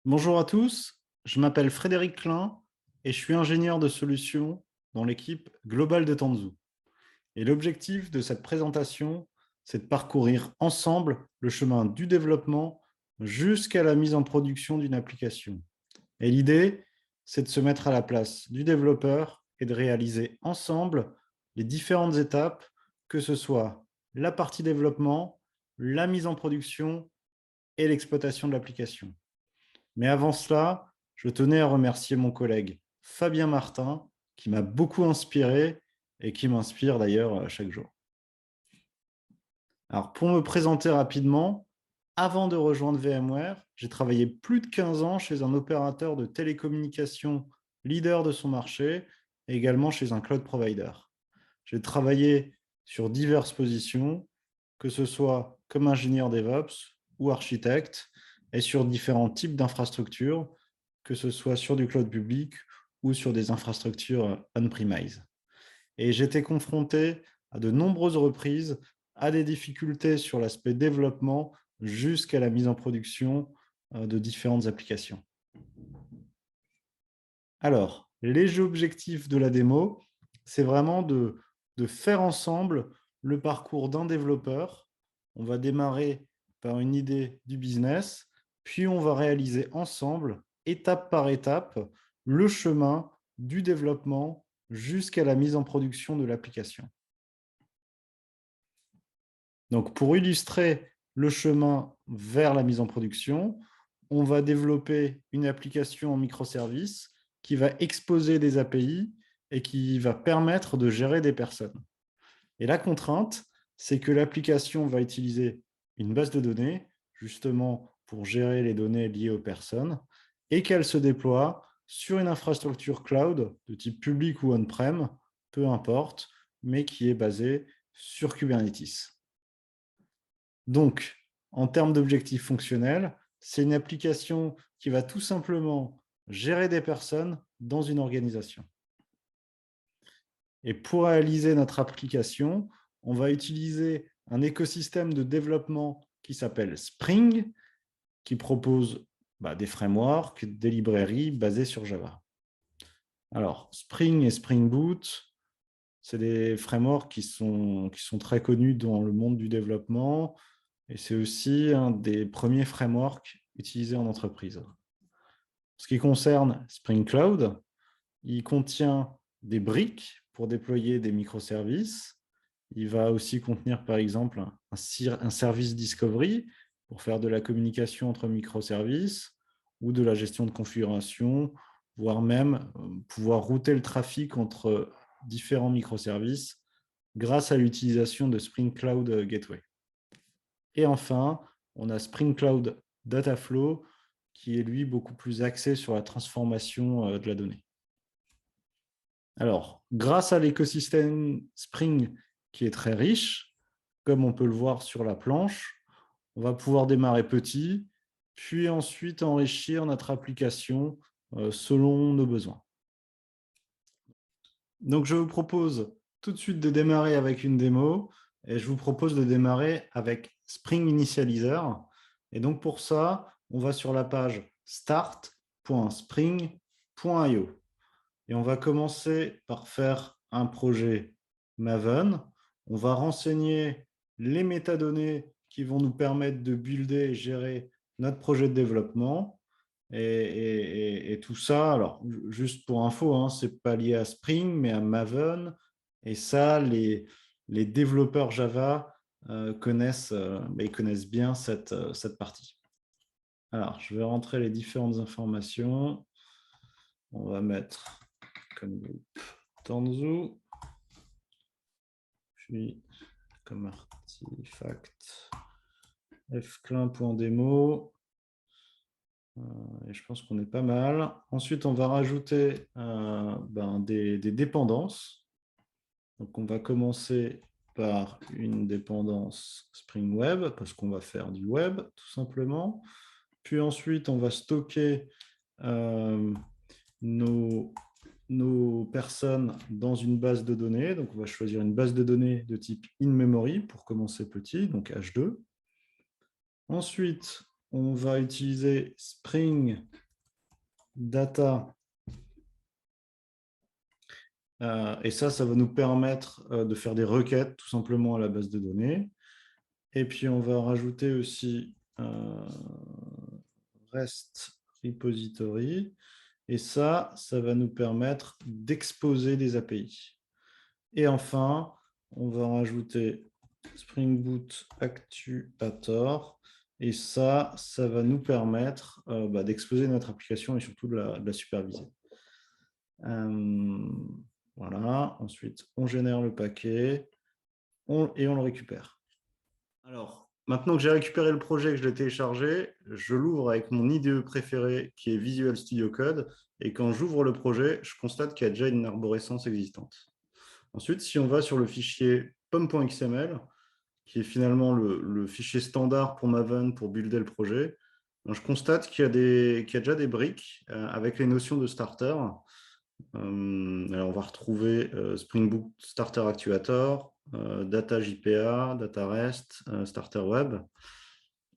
Bonjour à tous, je m'appelle Frédéric Klein et je suis ingénieur de solutions dans l'équipe globale de Tanzu. Et l'objectif de cette présentation, c'est de parcourir ensemble le chemin du développement jusqu'à la mise en production d'une application. Et l'idée, c'est de se mettre à la place du développeur et de réaliser ensemble les différentes étapes, que ce soit la partie développement, la mise en production et l'exploitation de l'application. Mais avant cela, je tenais à remercier mon collègue Fabien Martin, qui m'a beaucoup inspiré et qui m'inspire d'ailleurs chaque jour. Alors, pour me présenter rapidement, avant de rejoindre VMware, j'ai travaillé plus de 15 ans chez un opérateur de télécommunications leader de son marché et également chez un cloud provider. J'ai travaillé sur diverses positions, que ce soit comme ingénieur DevOps ou architecte, et sur différents types d'infrastructures, que ce soit sur du cloud public ou sur des infrastructures on-premise. Et j'étais confronté à de nombreuses reprises à des difficultés sur l'aspect développement jusqu'à la mise en production de différentes applications. Alors, les objectifs de la démo, c'est vraiment de faire ensemble le parcours d'un développeur. On va démarrer par une idée du business, puis on va réaliser ensemble, étape par étape, le chemin du développement jusqu'à la mise en production de l'application. Donc, pour illustrer le chemin vers la mise en production, on va développer une application en microservices qui va exposer des API et qui va permettre de gérer des personnes. Et la contrainte, c'est que l'application va utiliser une base de données, justement pour gérer les données liées aux personnes, et qu'elle se déploie sur une infrastructure cloud de type public ou on-prem, peu importe, mais qui est basée sur Kubernetes. Donc, en termes d'objectifs fonctionnels, c'est une application qui va tout simplement gérer des personnes dans une organisation. Et pour réaliser notre application, on va utiliser un écosystème de développement qui s'appelle Spring, qui propose des frameworks, des librairies basées sur Java. Alors, Spring et Spring Boot, c'est des frameworks qui sont très connus dans le monde du développement et c'est aussi un des premiers frameworks utilisés en entreprise. En ce qui concerne Spring Cloud, il contient des briques pour déployer des microservices. Il va aussi contenir, par exemple, un service discovery pour faire de la communication entre microservices ou de la gestion de configuration, voire même pouvoir router le trafic entre différents microservices grâce à l'utilisation de Spring Cloud Gateway. Et enfin, on a Spring Cloud Dataflow qui est, lui, beaucoup plus axé sur la transformation de la donnée. Alors, grâce à l'écosystème Spring qui est très riche, comme on peut le voir sur la planche, on va pouvoir démarrer petit, puis ensuite enrichir notre application selon nos besoins. Donc, je vous propose tout de suite de démarrer avec une démo et je vous propose de démarrer avec Spring Initializer. Et donc, pour ça, on va sur la page start.spring.io. Et on va commencer par faire un projet Maven. On va renseigner les métadonnées qui vont nous permettre de builder et gérer notre projet de développement. Et tout ça, alors juste pour info, hein, ce n'est pas lié à Spring, mais à Maven. Et ça, les développeurs Java connaissent bien cette partie. Alors, je vais rentrer les différentes informations. On va mettre comme groupe Tanzu, puis comme artefact fclin.demo. Et je pense qu'on est pas mal. Ensuite, on va rajouter des dépendances. Donc, on va commencer par une dépendance Spring Web, parce qu'on va faire du web, tout simplement. Puis ensuite, on va stocker nos personnes dans une base de données. Donc, on va choisir une base de données de type in-memory pour commencer petit, donc H2. Ensuite, on va utiliser Spring Data. Et ça va nous permettre de faire des requêtes tout simplement à la base de données. Et puis, on va rajouter aussi REST repository. Et ça va nous permettre d'exposer des API. Et enfin, on va rajouter Spring Boot Actuator. Et ça va nous permettre d'exposer notre application et surtout de la superviser. Voilà. Ensuite, on génère le paquet et on le récupère. Alors, maintenant que j'ai récupéré le projet, que je l'ai téléchargé, je l'ouvre avec mon IDE préféré qui est Visual Studio Code. Et quand j'ouvre le projet, je constate qu'il y a déjà une arborescence existante. Ensuite, si on va sur le fichier pom.xml, qui est finalement le fichier standard pour Maven pour builder le projet, je constate qu'il y a déjà des briques avec les notions de starter. Alors on va retrouver Spring Boot Starter Actuator, Data JPA, Data REST, Starter Web.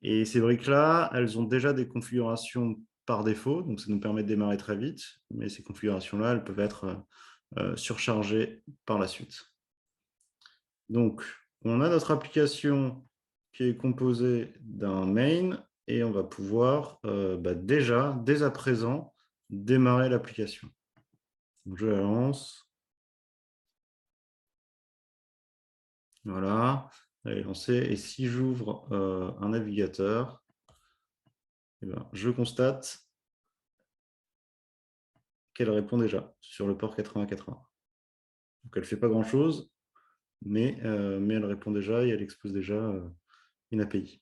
Et ces briques-là, elles ont déjà des configurations par défaut, donc ça nous permet de démarrer très vite, mais ces configurations-là, elles peuvent être surchargées par la suite. Donc, on a notre application qui est composée d'un main et on va pouvoir déjà, dès à présent, démarrer l'application. Je la lance. Voilà, elle est lancée. Et si j'ouvre un navigateur, je constate qu'elle répond déjà sur le port 8080. Donc, elle ne fait pas grand-chose, mais elle répond déjà et elle expose déjà une API.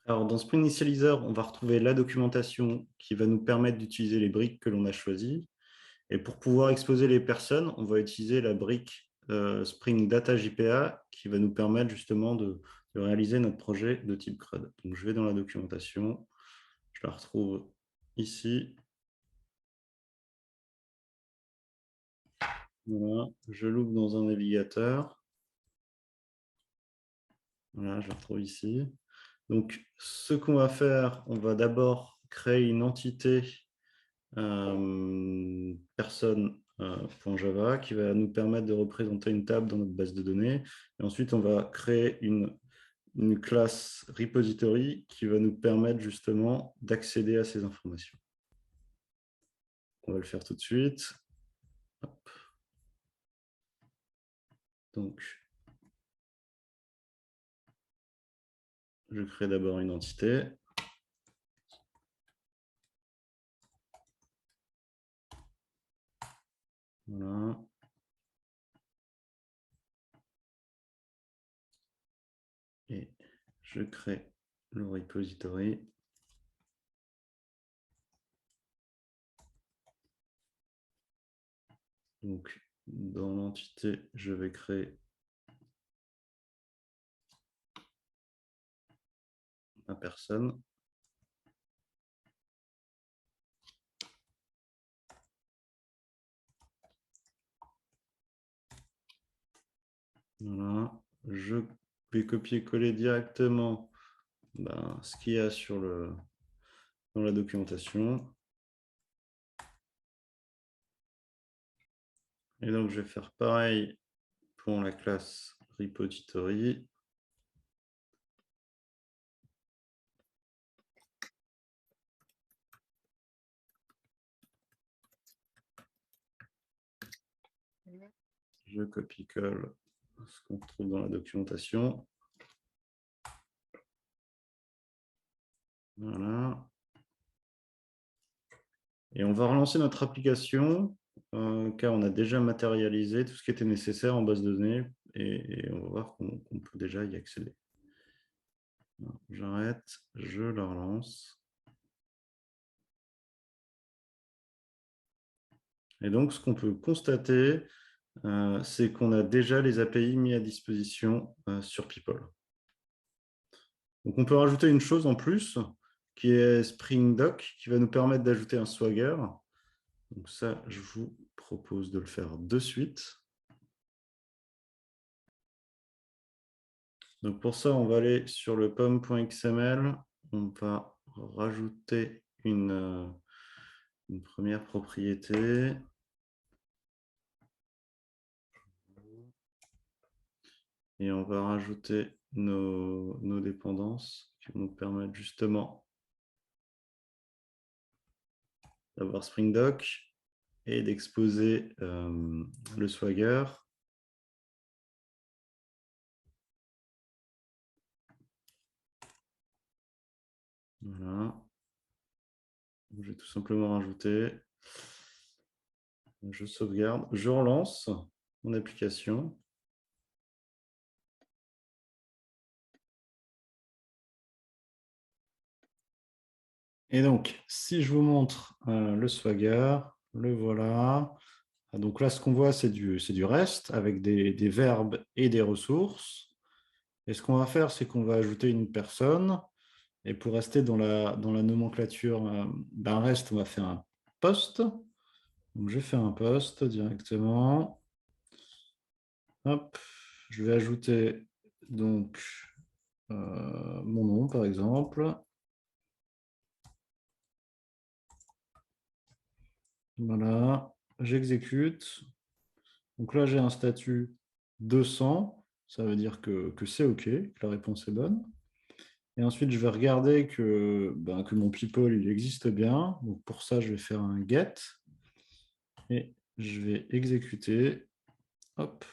Alors, dans Spring Initializer, on va retrouver la documentation qui va nous permettre d'utiliser les briques que l'on a choisies. Et pour pouvoir exposer les personnes, on va utiliser la brique Spring Data JPA qui va nous permettre justement de réaliser notre projet de type CRUD. Donc, je vais dans la documentation, je la retrouve ici. Voilà, je l'ouvre dans un navigateur. Voilà, je la retrouve ici. Donc, ce qu'on va faire, on va d'abord créer une entité personne.java qui va nous permettre de représenter une table dans notre base de données. Et ensuite, on va créer une classe repository qui va nous permettre justement d'accéder à ces informations. On va le faire tout de suite. Hop. Donc, je crée d'abord une entité. Voilà. Et je crée le repository. Donc, dans l'entité, je vais créer ma personne. Voilà. Je vais copier-coller directement ce qu'il y a dans la documentation. Et donc, je vais faire pareil pour la classe repository. Je copie-colle ce qu'on trouve dans la documentation. Voilà. Et on va relancer notre application car on a déjà matérialisé tout ce qui était nécessaire en base de données et on va voir qu'on peut déjà y accéder. J'arrête, je la relance. Et donc, ce qu'on peut constater, c'est qu'on a déjà les API mis à disposition sur People. Donc, on peut rajouter une chose en plus, qui est Spring Doc, qui va nous permettre d'ajouter un Swagger. Donc ça, je vous propose de le faire de suite. Donc pour ça, on va aller sur le pom.xml. On va rajouter une première propriété. Et on va rajouter nos dépendances qui vont nous permettre justement d'avoir Spring Doc et d'exposer le Swagger. Voilà. Je vais tout simplement rajouter. Je sauvegarde. Je relance mon application. Et donc, si je vous montre le Swagger, le voilà. Donc là, ce qu'on voit, c'est du REST avec des verbes et des ressources. Et ce qu'on va faire, c'est qu'on va ajouter une personne. Et pour rester dans la nomenclature d'un REST, on va faire un post. Donc, je fais un post directement. Hop, je vais ajouter donc mon nom, par exemple. Voilà, j'exécute. Donc là, j'ai un statut 200. Ça veut dire que c'est OK, que la réponse est bonne. Et ensuite, je vais regarder que mon people il existe bien. Donc pour ça, je vais faire un get. Et je vais exécuter. Hop.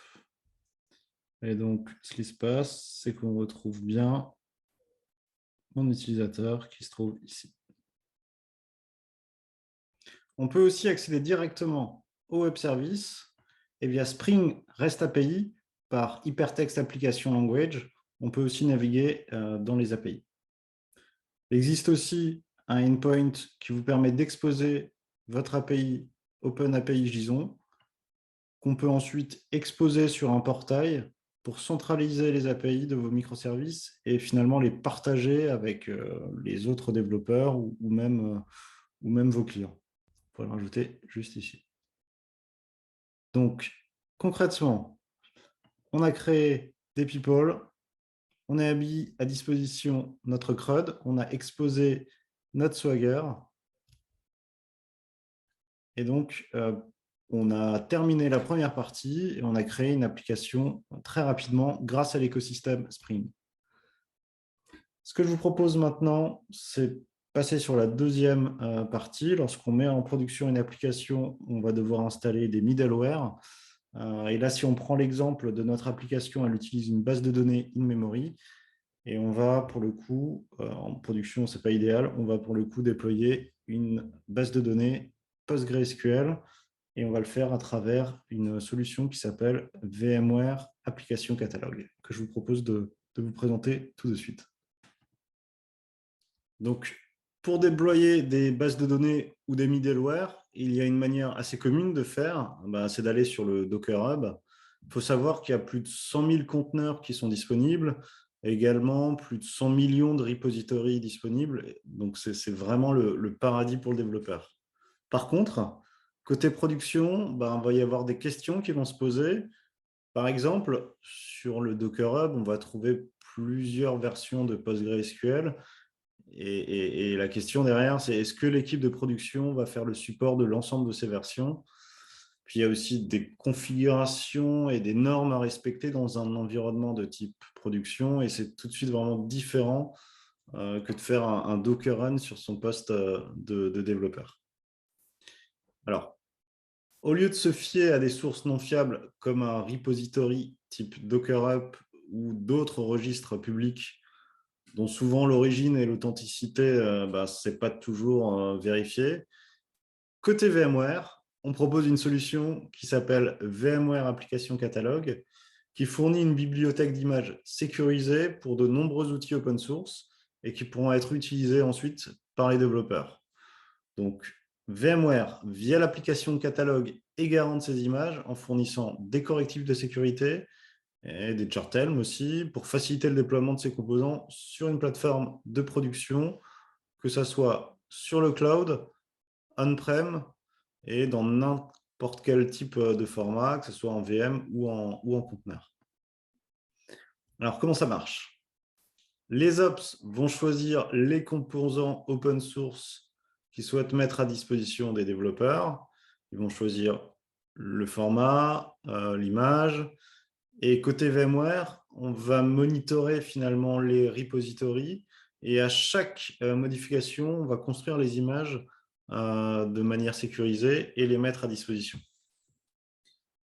Et donc, ce qui se passe, c'est qu'on retrouve bien mon utilisateur qui se trouve ici. On peut aussi accéder directement au web service et via Spring REST API par Hypertext Application Language. On peut aussi naviguer dans les API. Il existe aussi un endpoint qui vous permet d'exposer votre API OpenAPI JSON qu'on peut ensuite exposer sur un portail pour centraliser les API de vos microservices et finalement les partager avec les autres développeurs ou même vos clients. Vous pouvez le rajouter juste ici. Donc, concrètement, on a créé des people, on a mis à disposition notre CRUD, on a exposé notre Swagger, et donc, on a terminé la première partie et on a créé une application très rapidement grâce à l'écosystème Spring. Ce que je vous propose maintenant, c'est passer sur la deuxième partie. Lorsqu'on met en production une application, on va devoir installer des middleware. Et là, si on prend l'exemple de notre application, elle utilise une base de données in-memory. Et on va, pour le coup, en production, ce n'est pas idéal, on va pour le coup déployer une base de données PostgreSQL et on va le faire à travers une solution qui s'appelle VMware Application Catalog, que je vous propose de vous présenter tout de suite. Donc, pour déployer des bases de données ou des middleware, il y a une manière assez commune de faire, c'est d'aller sur le Docker Hub. Il faut savoir qu'il y a plus de 100 000 conteneurs qui sont disponibles, et également plus de 100 millions de repositories disponibles. Donc, c'est vraiment le paradis pour le développeur. Par contre, côté production, il va y avoir des questions qui vont se poser. Par exemple, sur le Docker Hub, on va trouver plusieurs versions de PostgreSQL. Et la question derrière, c'est est-ce que l'équipe de production va faire le support de l'ensemble de ces versions? Puis il y a aussi des configurations et des normes à respecter dans un environnement de type production, et c'est tout de suite vraiment différent que de faire un Docker Run sur son poste de développeur. Alors, au lieu de se fier à des sources non fiables comme un repository type Dockerup ou d'autres registres publics dont souvent l'origine et l'authenticité, ce n'est pas toujours vérifié. Côté VMware, on propose une solution qui s'appelle VMware Application Catalog, qui fournit une bibliothèque d'images sécurisée pour de nombreux outils open source et qui pourront être utilisés ensuite par les développeurs. Donc, VMware, via l'application Catalog, est garant de ces images en fournissant des correctifs de sécurité et des chartelm aussi pour faciliter le déploiement de ces composants sur une plateforme de production, que ce soit sur le cloud, on-prem et dans n'importe quel type de format, que ce soit en VM ou en conteneur. Alors, comment ça marche? Les ops vont choisir les composants open source qu'ils souhaitent mettre à disposition des développeurs. Ils vont choisir le format, l'image. Et côté VMware, on va monitorer finalement les repositories. Et à chaque modification, on va construire les images de manière sécurisée et les mettre à disposition.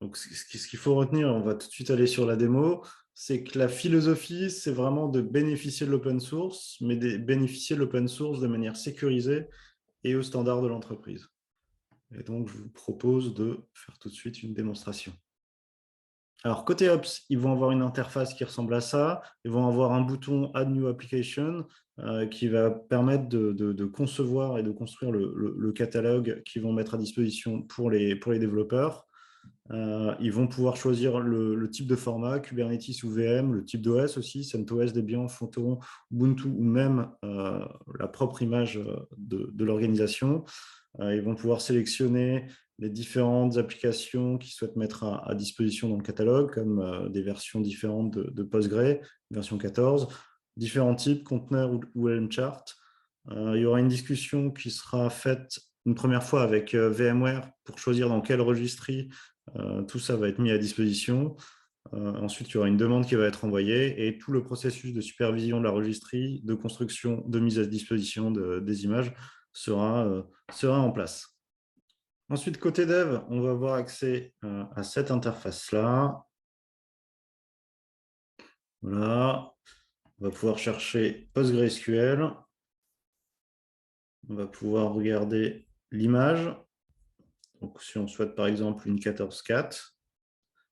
Donc, ce qu'il faut retenir, on va tout de suite aller sur la démo, c'est que la philosophie, c'est vraiment de bénéficier de l'open source, mais de bénéficier de l'open source de manière sécurisée et aux standards de l'entreprise. Et donc, je vous propose de faire tout de suite une démonstration. Alors, côté Ops, ils vont avoir une interface qui ressemble à ça. Ils vont avoir un bouton Add New Application qui va permettre de concevoir et de construire le catalogue qu'ils vont mettre à disposition pour les développeurs. Ils vont pouvoir choisir le type de format, Kubernetes ou VM, le type d'OS aussi, CentOS, Debian, Photon, Ubuntu ou même la propre image de l'organisation. Ils vont pouvoir sélectionner les différentes applications qu'ils souhaitent mettre à disposition dans le catalogue, comme des versions différentes de Postgre, version 14, différents types, conteneurs ou Helm chart. Il y aura une discussion qui sera faite une première fois avec VMware pour choisir dans quel registry tout ça va être mis à disposition. Ensuite, il y aura une demande qui va être envoyée et tout le processus de supervision de la registrie, de construction, de mise à disposition des images sera en place. Ensuite, côté dev, on va avoir accès à cette interface-là. Voilà. On va pouvoir chercher PostgreSQL. On va pouvoir regarder l'image. Donc, si on souhaite par exemple une 14.4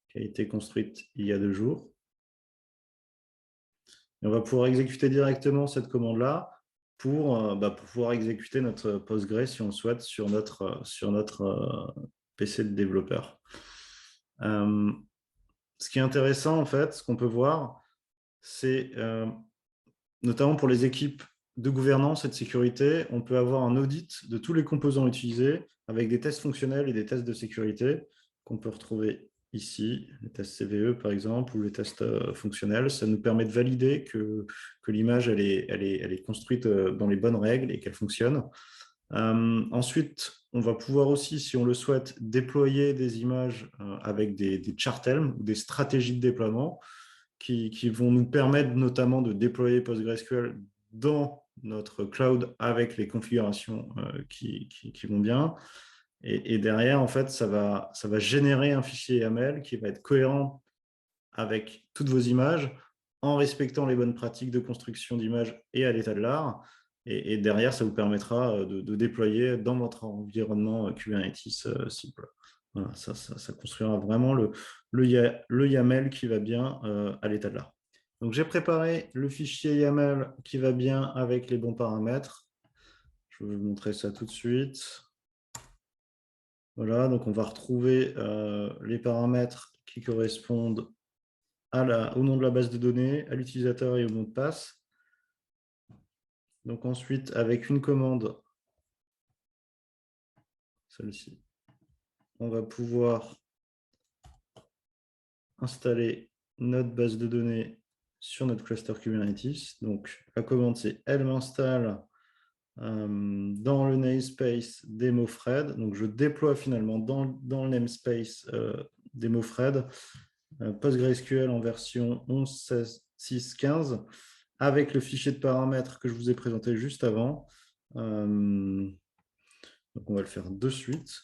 qui a été construite il y a 2 jours. Et on va pouvoir exécuter directement cette commande-là pour pouvoir exécuter notre Postgre si on le souhaite sur notre PC de développeur. Ce qui est intéressant, en fait, ce qu'on peut voir, c'est notamment pour les équipes de gouvernance et de sécurité, on peut avoir un audit de tous les composants utilisés avec des tests fonctionnels et des tests de sécurité qu'on peut retrouver ici, les tests CVE par exemple, ou les tests fonctionnels. Ça nous permet de valider que l'image elle est construite dans les bonnes règles et qu'elle fonctionne. Ensuite, on va pouvoir aussi, si on le souhaite, déployer des images avec des chart Helm ou des stratégies de déploiement qui vont nous permettre notamment de déployer PostgreSQL dans notre cloud avec les configurations qui vont bien. Et derrière, en fait, ça va générer un fichier YAML qui va être cohérent avec toutes vos images en respectant les bonnes pratiques de construction d'images et à l'état de l'art. Et derrière, ça vous permettra de déployer dans votre environnement Kubernetes cible. Voilà, ça construira vraiment le YAML qui va bien à l'état de l'art. Donc, j'ai préparé le fichier YAML qui va bien avec les bons paramètres. Je vais vous montrer ça tout de suite. Voilà, donc on va retrouver les paramètres qui correspondent au nom de la base de données, à l'utilisateur et au mot de passe. Donc ensuite, avec une commande, celle-ci, on va pouvoir installer notre base de données sur notre cluster Kubernetes. Donc la commande, c'est elle m'installe dans le namespace DemoFred. Donc je déploie finalement dans le namespace DemoFred PostgreSQL en version 11.6.15 avec le fichier de paramètres que je vous ai présenté juste avant. Donc on va le faire de suite.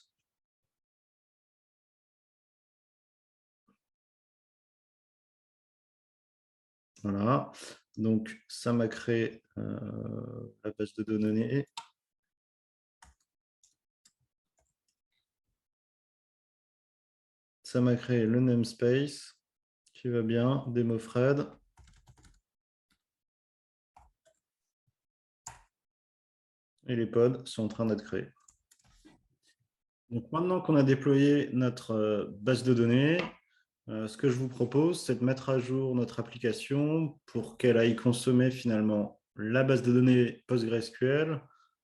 Voilà, donc ça m'a créé la base de données. Ça m'a créé le namespace qui va bien, DemoFred. Et les pods sont en train d'être créés. Donc maintenant qu'on a déployé notre base de données, ce que je vous propose, c'est de mettre à jour notre application pour qu'elle aille consommer finalement la base de données PostgreSQL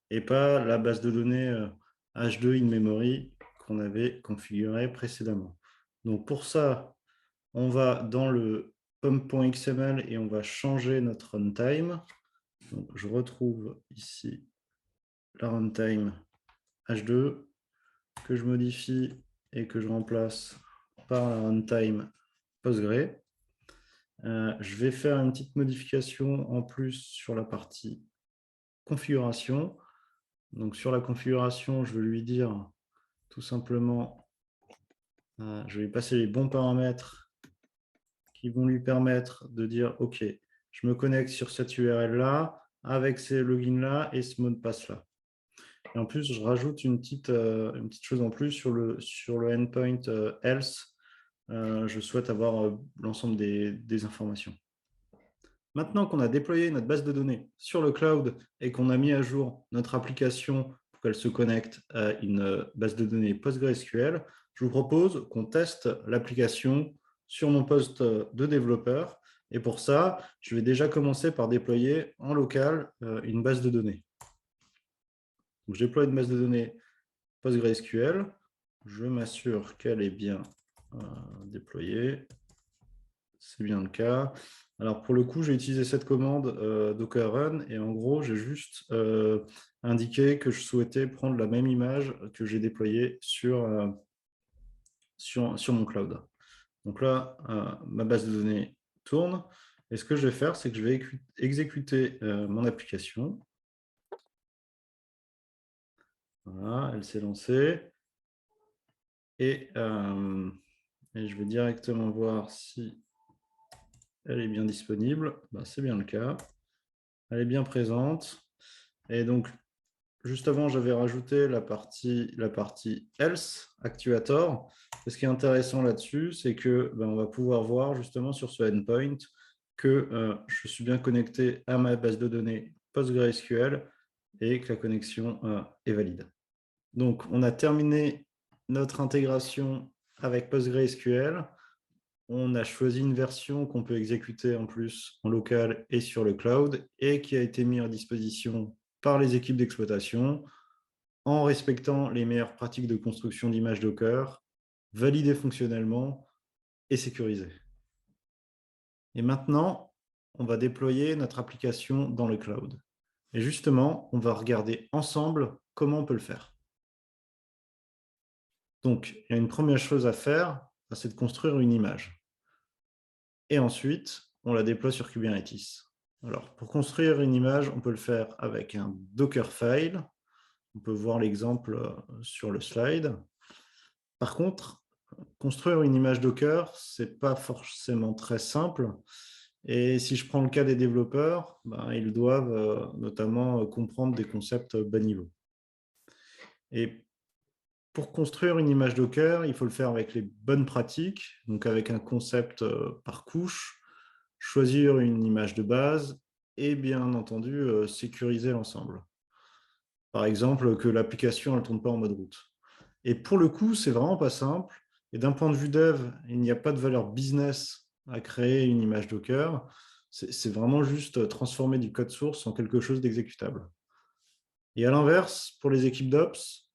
et pas la base de données H2 in-memory qu'on avait configurée précédemment. Donc pour ça, on va dans le pom.xml et on va changer notre runtime. Donc, je retrouve ici la runtime H2 que je modifie et que je remplace par la runtime Postgre. Je vais faire une petite modification en plus sur la partie configuration. Donc, sur la configuration, je vais lui dire tout simplement, je vais lui passer les bons paramètres qui vont lui permettre de dire, OK, je me connecte sur cette URL-là, avec ces logins-là et ce mot de passe-là. Et en plus, je rajoute une petite chose en plus sur le endpoint else. Je souhaite avoir l'ensemble des informations. Maintenant qu'on a déployé notre base de données sur le cloud et qu'on a mis à jour notre application pour qu'elle se connecte à une base de données PostgreSQL, je vous propose qu'on teste l'application sur mon poste de développeur. Et pour ça, je vais déjà commencer par déployer en local une base de données. Donc, je déploie une base de données PostgreSQL. Je m'assure qu'elle est bien déployée. C'est bien le cas. Alors, pour le coup, j'ai utilisé cette commande Docker Run et en gros, j'ai juste indiqué que je souhaitais prendre la même image que j'ai déployée sur mon cloud. Donc là, ma base de données tourne. Et ce que je vais faire, c'est que je vais exécuter mon application. Voilà, elle s'est lancée. Et je vais directement voir si elle est bien disponible. Ben, c'est bien le cas. Elle est bien présente. Et donc, juste avant, j'avais rajouté la partie else actuator. Et ce qui est intéressant là-dessus, c'est que on va pouvoir voir justement sur ce endpoint que je suis bien connecté à ma base de données PostgreSQL et que la connexion est valide. Donc, on a terminé notre intégration avec PostgreSQL. On a choisi une version qu'on peut exécuter en plus en local et sur le cloud et qui a été mise à disposition par les équipes d'exploitation en respectant les meilleures pratiques de construction d'images Docker, validées fonctionnellement et sécurisées. Et maintenant, on va déployer notre application dans le cloud. Et justement, on va regarder ensemble comment on peut le faire. Donc, il y a une première chose à faire, c'est de construire une image. Et ensuite, on la déploie sur Kubernetes. Alors, pour construire une image, on peut le faire avec un Dockerfile. On peut voir l'exemple sur le slide. Par contre, construire une image Docker, ce n'est pas forcément très simple. Et si je prends le cas des développeurs, ils doivent notamment comprendre des concepts bas niveau. Et pour construire une image Docker, il faut le faire avec les bonnes pratiques, donc avec un concept par couche, choisir une image de base et bien entendu sécuriser l'ensemble. Par exemple, que l'application ne tourne pas en mode route. Et pour le coup, c'est vraiment pas simple. Et d'un point de vue dev, il n'y a pas de valeur business à créer une image Docker. C'est vraiment juste transformer du code source en quelque chose d'exécutable. Et à l'inverse, pour les équipes d'Ops,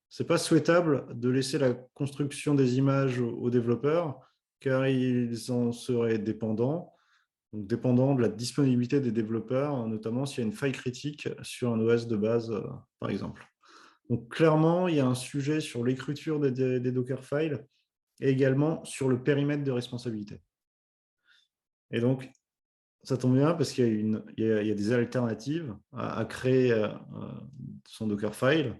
ce n'est pas souhaitable de laisser la construction des images aux développeurs, car ils en seraient dépendants, donc dépendants de la disponibilité des développeurs, notamment s'il y a une faille critique sur un OS de base, par exemple. Donc clairement, il y a un sujet sur l'écriture des Dockerfiles et également sur le périmètre de responsabilité. Et donc, ça tombe bien parce qu'il y a des alternatives à créer son Dockerfile,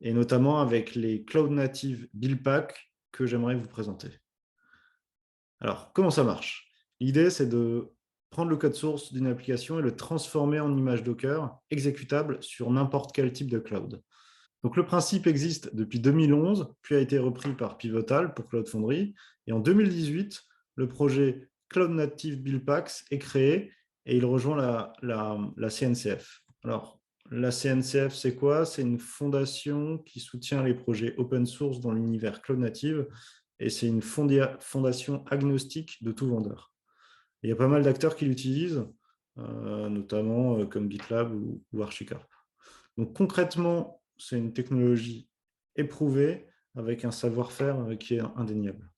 et notamment avec les Cloud Native Build Pack que j'aimerais vous présenter. Alors, comment ça marche? L'idée, c'est de prendre le code source d'une application et le transformer en image Docker exécutable sur n'importe quel type de cloud. Donc, le principe existe depuis 2011, puis a été repris par Pivotal pour Cloud Foundry. Et en 2018, le projet Cloud Native Build Packs est créé et il rejoint la CNCF. Alors, la CNCF, c'est quoi? C'est une fondation qui soutient les projets open source dans l'univers Cloud Native et c'est une fondation agnostique de tout vendeur. Et il y a pas mal d'acteurs qui l'utilisent, notamment comme GitLab ou Archicorp. Donc concrètement, c'est une technologie éprouvée avec un savoir-faire qui est indéniable.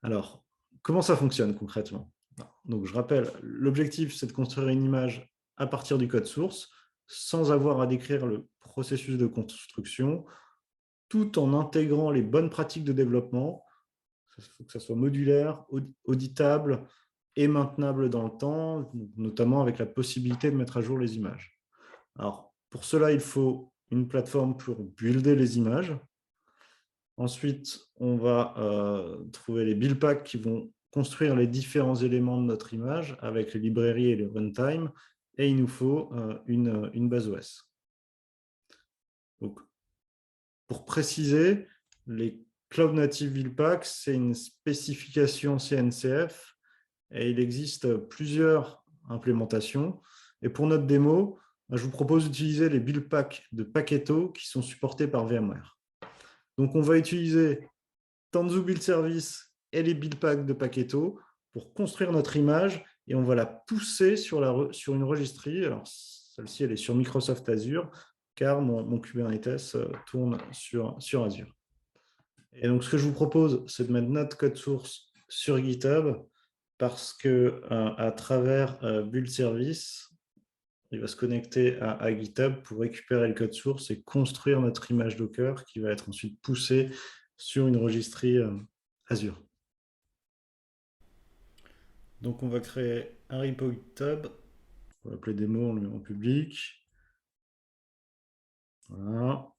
Alors, comment ça fonctionne concrètement? Donc, je rappelle, l'objectif, c'est de construire une image à partir du code source, sans avoir à décrire le processus de construction, tout en intégrant les bonnes pratiques de développement. Il faut que ça soit modulaire, auditable et maintenable dans le temps, notamment avec la possibilité de mettre à jour les images. Alors, pour cela, il faut une plateforme pour builder les images. Ensuite, on va trouver les build packs qui vont construire les différents éléments de notre image avec les librairies et les runtime. Et il nous faut une base OS. Donc, pour préciser, les Cloud Native Build Packs, c'est une spécification CNCF et il existe plusieurs implémentations. Et pour notre démo, je vous propose d'utiliser les build packs de Paketo qui sont supportés par VMware. Donc, on va utiliser Tanzu Build Service et les build packs de Paketo pour construire notre image et on va la pousser sur une registry. Alors, celle-ci, elle est sur Microsoft Azure car mon Kubernetes tourne sur Azure. Et donc, ce que je vous propose, c'est de mettre notre code source sur GitHub parce que à travers Build Service, il va se connecter à GitHub pour récupérer le code source et construire notre image Docker qui va être ensuite poussée sur une registry Azure. Donc, on va créer un repo GitHub. On va l'appeler démo, on le met en public. Voilà.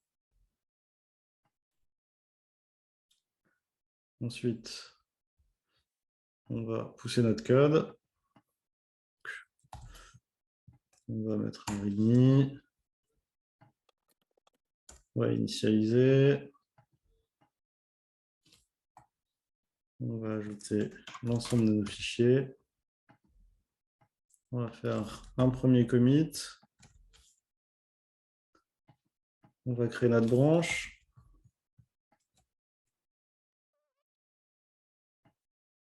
Ensuite, on va pousser notre code. On va mettre un readme. On va initialiser. On va ajouter l'ensemble de nos fichiers. On va faire un premier commit. On va créer notre branche.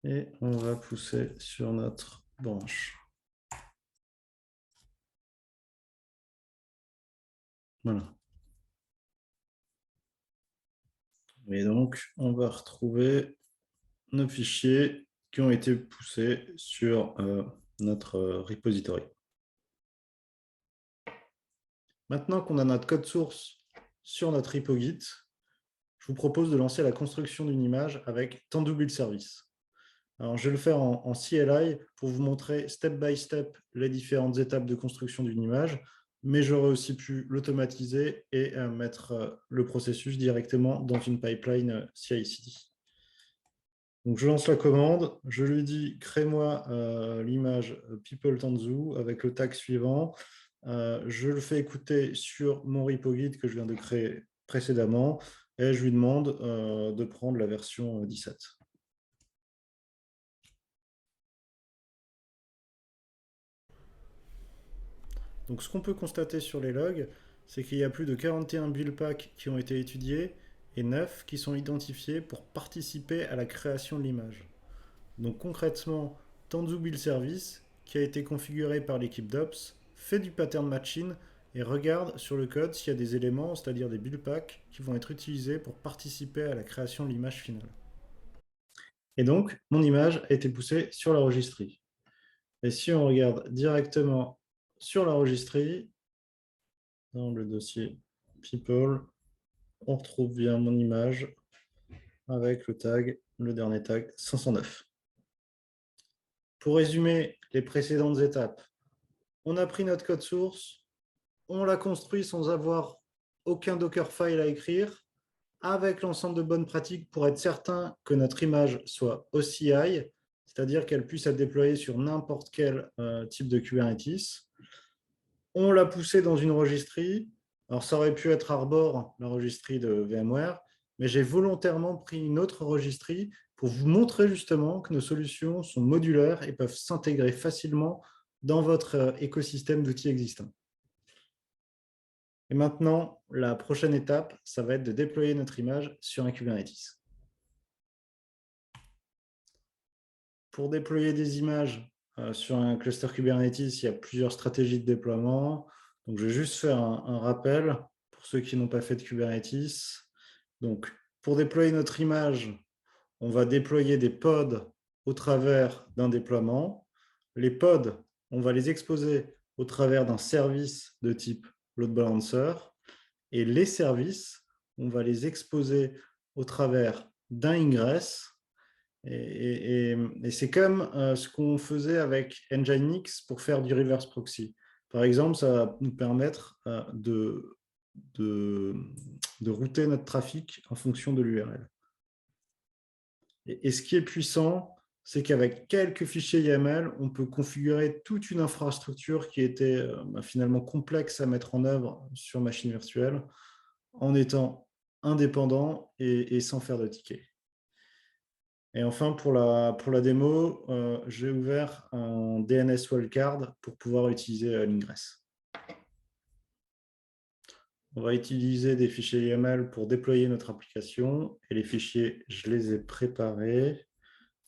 Et on va pousser sur notre branche. Voilà. Et donc, on va retrouver nos fichiers qui ont été poussés sur notre repository. Maintenant qu'on a notre code source sur notre repo Git, je vous propose de lancer la construction d'une image avec Tanzu Build Service. Alors, je vais le faire en CLI pour vous montrer step by step les différentes étapes de construction d'une image, mais j'aurais aussi pu l'automatiser et mettre le processus directement dans une pipeline CI/CD. Donc, je lance la commande, je lui dis crée-moi l'image People Tanzu avec le tag suivant. Je le fais écouter sur mon repo Git que je viens de créer précédemment et je lui demande de prendre la version 17. Donc, ce qu'on peut constater sur les logs, c'est qu'il y a plus de 41 build packs qui ont été étudiés et 9 qui sont identifiés pour participer à la création de l'image. Donc concrètement, Tanzu Build Service, qui a été configuré par l'équipe d'Ops, fait du pattern matching et regarde sur le code s'il y a des éléments, c'est-à-dire des build packs, qui vont être utilisés pour participer à la création de l'image finale. Et donc, mon image a été poussée sur la registry. Et si on regarde directement sur la registry, dans le dossier People, on retrouve bien mon image avec le tag, le dernier tag 509. Pour résumer les précédentes étapes, on a pris notre code source, on l'a construit sans avoir aucun Dockerfile à écrire, avec l'ensemble de bonnes pratiques pour être certain que notre image soit OCI, c'est-à-dire qu'elle puisse être déployée sur n'importe quel type de Kubernetes. On l'a poussé dans une registry. Alors, ça aurait pu être Arbor, la registry de VMware, mais j'ai volontairement pris une autre registry pour vous montrer justement que nos solutions sont modulaires et peuvent s'intégrer facilement dans votre écosystème d'outils existants. Et maintenant, la prochaine étape, ça va être de déployer notre image sur un Kubernetes. Pour déployer des images sur un cluster Kubernetes, il y a plusieurs stratégies de déploiement. Donc, je vais juste faire un rappel pour ceux qui n'ont pas fait de Kubernetes. Donc, pour déployer notre image, on va déployer des pods au travers d'un déploiement. Les pods, on va les exposer au travers d'un service de type load balancer. Et les services, on va les exposer au travers d'un ingress. Et c'est comme ce qu'on faisait avec Nginx pour faire du reverse proxy. Par exemple, ça va nous permettre de router notre trafic en fonction de l'URL. Et ce qui est puissant, c'est qu'avec quelques fichiers YAML, on peut configurer toute une infrastructure qui était finalement complexe à mettre en œuvre sur machine virtuelle en étant indépendant et sans faire de tickets. Et enfin, pour la démo, j'ai ouvert un DNS wildcard pour pouvoir utiliser l'ingress. On va utiliser des fichiers YAML pour déployer notre application. Et les fichiers, je les ai préparés.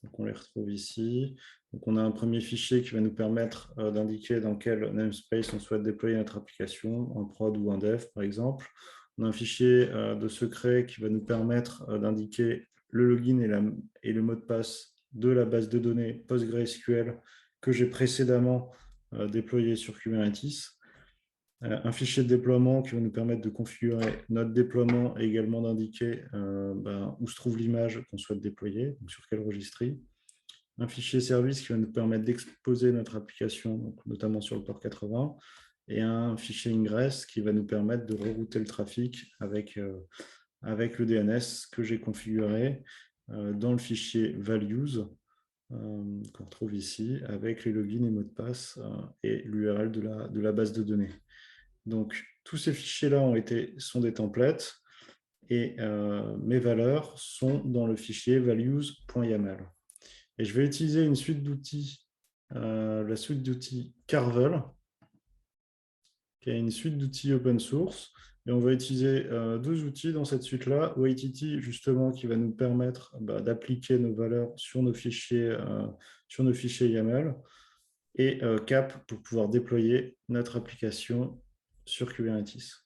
Donc, on les retrouve ici. Donc, on a un premier fichier qui va nous permettre d'indiquer dans quel namespace on souhaite déployer notre application, un prod ou un dev, par exemple. On a un fichier de secret qui va nous permettre d'indiquer le login et le mot de passe de la base de données PostgreSQL que j'ai précédemment déployé sur Kubernetes. Un fichier de déploiement qui va nous permettre de configurer notre déploiement et également d'indiquer où se trouve l'image qu'on souhaite déployer, donc sur quel registry. Un fichier service qui va nous permettre d'exposer notre application, donc notamment sur le port 80, et un fichier ingress qui va nous permettre de rerouter le trafic avec le DNS que j'ai configuré dans le fichier values qu'on retrouve ici, avec les logins et mots de passe et l'URL de la base de données. Donc, tous ces fichiers-là sont des templates et mes valeurs sont dans le fichier values.yaml. Et je vais utiliser une suite d'outils, la suite d'outils Carvel, qui est une suite d'outils open source. Et on va utiliser deux outils dans cette suite-là. OITT, justement, qui va nous permettre d'appliquer nos valeurs sur nos fichiers YAML. Et Cap pour pouvoir déployer notre application sur Kubernetes.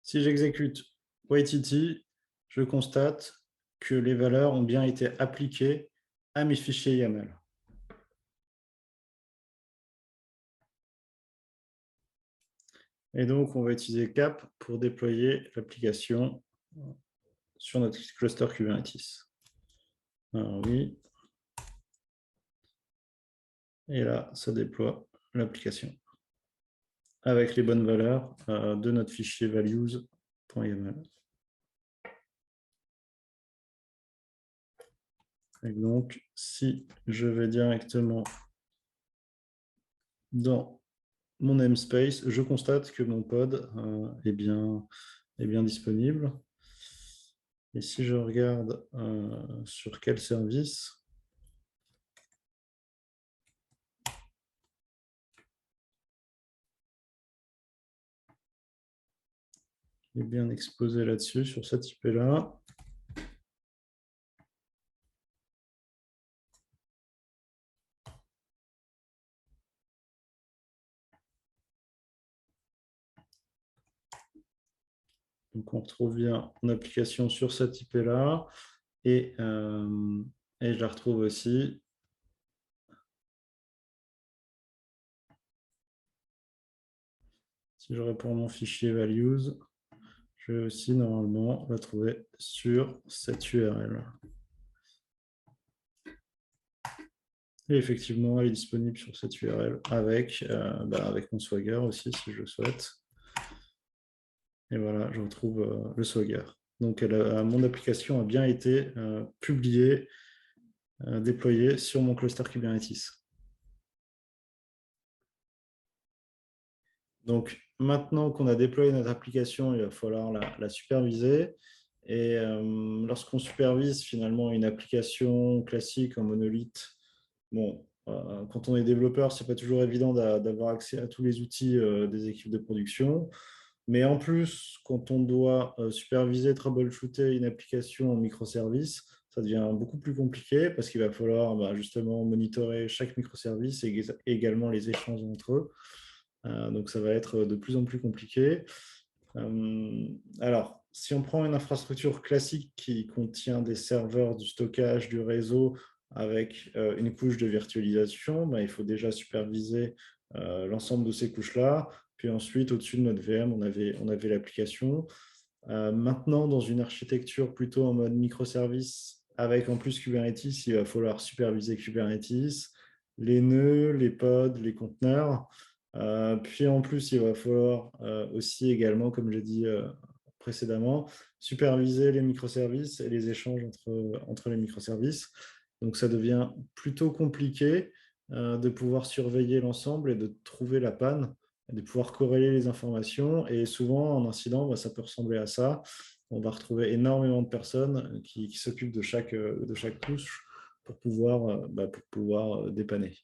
Si j'exécute OITT, je constate que les valeurs ont bien été appliquées à mes fichiers YAML. Et donc, on va utiliser Cap pour déployer l'application sur notre cluster Kubernetes. Alors oui. Et là, ça déploie l'application avec les bonnes valeurs de notre fichier values.yaml. Et donc, si je vais directement dans mon namespace, je constate que mon pod est bien disponible. Et si je regarde sur quel service, il est bien exposé là-dessus, sur cette IP-là. Donc, on retrouve bien mon application sur cette IP-là. Et je la retrouve aussi si je réponds mon fichier values, je vais aussi normalement la trouver sur cette URL. Et effectivement, elle est disponible sur cette URL avec mon Swagger aussi, si je le souhaite. Et voilà, je retrouve le Swagger. Donc, mon application a bien été publiée, déployée sur mon cluster Kubernetes. Donc, maintenant qu'on a déployé notre application, il va falloir la superviser. Et lorsqu'on supervise finalement une application classique en monolithe, bon, quand on est développeur, ce n'est pas toujours évident d'avoir accès à tous les outils des équipes de production. Mais en plus, quand on doit superviser, troubleshooter une application en microservice, ça devient beaucoup plus compliqué parce qu'il va falloir justement monitorer chaque microservice et également les échanges entre eux. Donc, ça va être de plus en plus compliqué. Alors, si on prend une infrastructure classique qui contient des serveurs, du stockage, du réseau, avec une couche de virtualisation, il faut déjà superviser l'ensemble de ces couches-là. Puis ensuite, au-dessus de notre VM, on avait l'application. Maintenant, dans une architecture plutôt en mode microservice, avec en plus Kubernetes, il va falloir superviser Kubernetes, les nœuds, les pods, les conteneurs. Puis en plus, il va falloir aussi également, comme j'ai dit précédemment, superviser les microservices et les échanges entre les microservices. Donc ça devient plutôt compliqué de pouvoir surveiller l'ensemble et de trouver la panne, de pouvoir corréler les informations. Et souvent, en incident, ça peut ressembler à ça. On va retrouver énormément de personnes qui s'occupent de chaque couche pour pouvoir dépanner.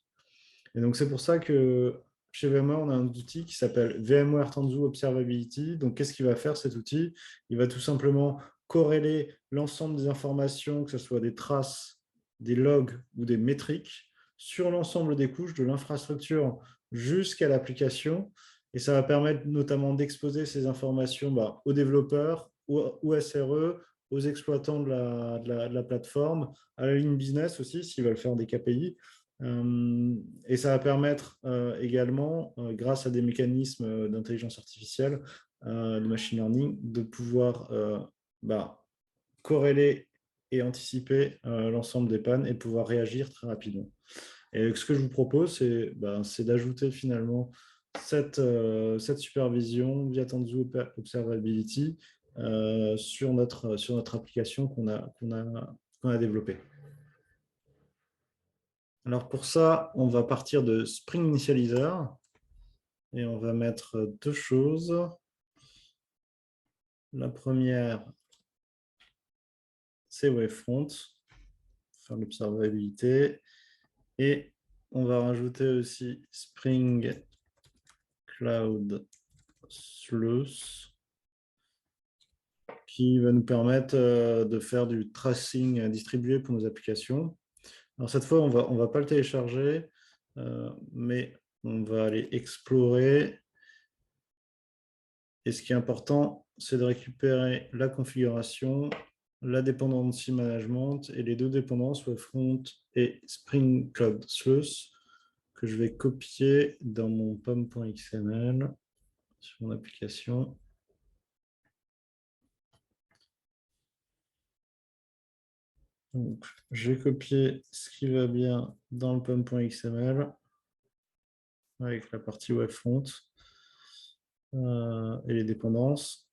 Et donc, c'est pour ça que chez VMware, on a un outil qui s'appelle VMware Tanzu Observability. Donc, qu'est-ce qu'il va faire cet outil? Il va tout simplement corréler l'ensemble des informations, que ce soit des traces, des logs ou des métriques, sur l'ensemble des couches de l'infrastructure jusqu'à l'application. Et ça va permettre notamment d'exposer ces informations aux développeurs, aux SRE, aux exploitants de la plateforme, à la ligne business aussi, s'ils veulent faire des KPI. Et ça va permettre également, grâce à des mécanismes d'intelligence artificielle, de machine learning, de pouvoir corréler et anticiper l'ensemble des pannes et pouvoir réagir très rapidement. Et ce que je vous propose, c'est d'ajouter finalement cette supervision via Tanzu Observability sur notre application qu'on a développée. Alors pour ça, on va partir de Spring Initializer et on va mettre deux choses. La première, c'est Wavefront, faire l'observabilité. Et on va rajouter aussi Spring Cloud Sluice qui va nous permettre de faire du tracing distribué pour nos applications. Alors cette fois, on va pas le télécharger, mais on va aller explorer. Et ce qui est important, c'est de récupérer la configuration, la dependency management et les deux dépendances, Wavefront et Spring Cloud Sluice, que je vais copier dans mon pom.xml sur mon application. Donc, j'ai copié ce qui va bien dans le pom.xml avec la partie Wavefront et les dépendances.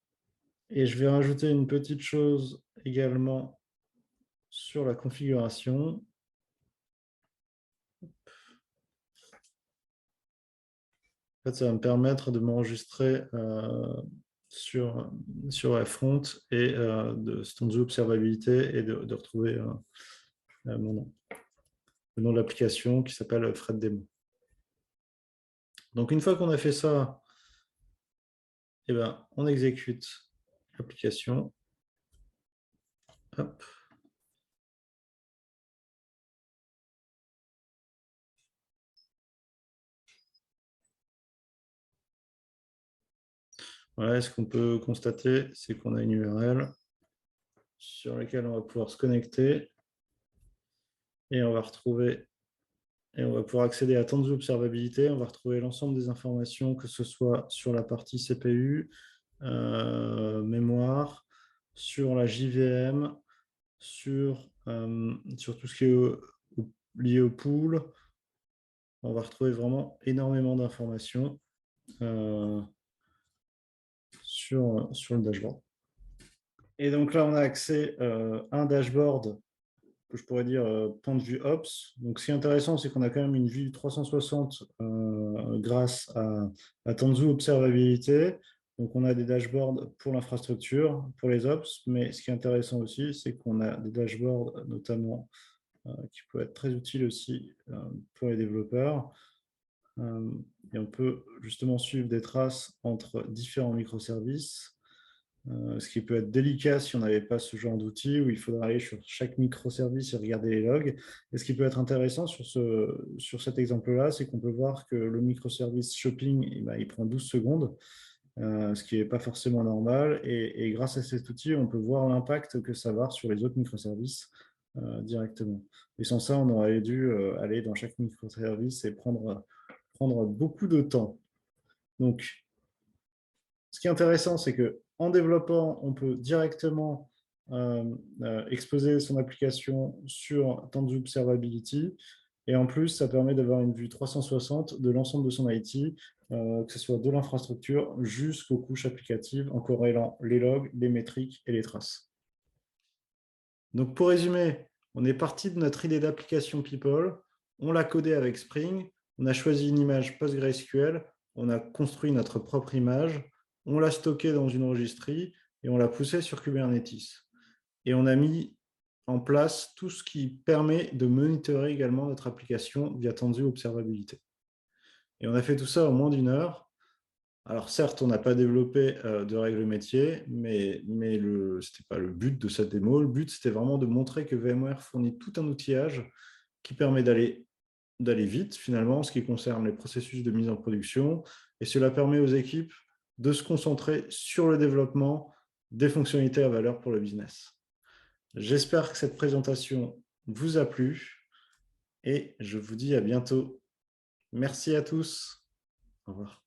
Et je vais rajouter une petite chose également sur la configuration. En fait, ça va me permettre de m'enregistrer sur Wavefront et de Tanzu Observabilité et de retrouver mon nom. Le nom de l'application qui s'appelle Fred Demo. Donc, une fois qu'on a fait ça, on exécute l'application. Hop. Voilà, ce qu'on peut constater, c'est qu'on a une URL sur laquelle on va pouvoir se connecter et on va retrouver et on va pouvoir accéder à Tanzu Observabilité. On va retrouver l'ensemble des informations, que ce soit sur la partie CPU, mémoire, sur la JVM, sur tout ce qui est lié au pool. On va retrouver vraiment énormément d'informations sur le dashboard. Et donc là, on a accès à un dashboard que je pourrais dire point de vue Ops. Donc, ce qui est intéressant, c'est qu'on a quand même une vue 360 grâce à Tanzu Observabilité. Donc, on a des dashboards pour l'infrastructure, pour les Ops, mais ce qui est intéressant aussi, c'est qu'on a des dashboards notamment qui peuvent être très utiles aussi pour les développeurs. Et on peut justement suivre des traces entre différents microservices. Ce qui peut être délicat si on n'avait pas ce genre d'outil où il faudra aller sur chaque microservice et regarder les logs. Et ce qui peut être intéressant sur cet exemple-là, c'est qu'on peut voir que le microservice shopping, il prend 12 secondes ce qui n'est pas forcément normal. Et grâce à cet outil, on peut voir l'impact que ça va avoir sur les autres microservices directement. Et sans ça, on aurait dû aller dans chaque microservice et prendre beaucoup de temps. Donc, ce qui est intéressant, c'est qu'en développant, on peut directement exposer son application sur Tanzu Observability. Et en plus, ça permet d'avoir une vue 360 de l'ensemble de son IT, que ce soit de l'infrastructure jusqu'aux couches applicatives, en corrélant les logs, les métriques et les traces. Donc, pour résumer, on est parti de notre idée d'application People, on l'a codée avec Spring, on a choisi une image PostgreSQL, on a construit notre propre image, on l'a stockée dans une registrie et on l'a poussée sur Kubernetes. Et on a mis en place tout ce qui permet de monitorer également notre application via Tanzu Observabilité. Et on a fait tout ça en moins d'1 heure. Alors certes, on n'a pas développé de règles métiers, mais ce n'était pas le but de cette démo. Le but, c'était vraiment de montrer que VMware fournit tout un outillage qui permet d'aller vite, finalement, en ce qui concerne les processus de mise en production. Et cela permet aux équipes de se concentrer sur le développement des fonctionnalités à valeur pour le business. J'espère que cette présentation vous a plu et je vous dis à bientôt. Merci à tous. Au revoir.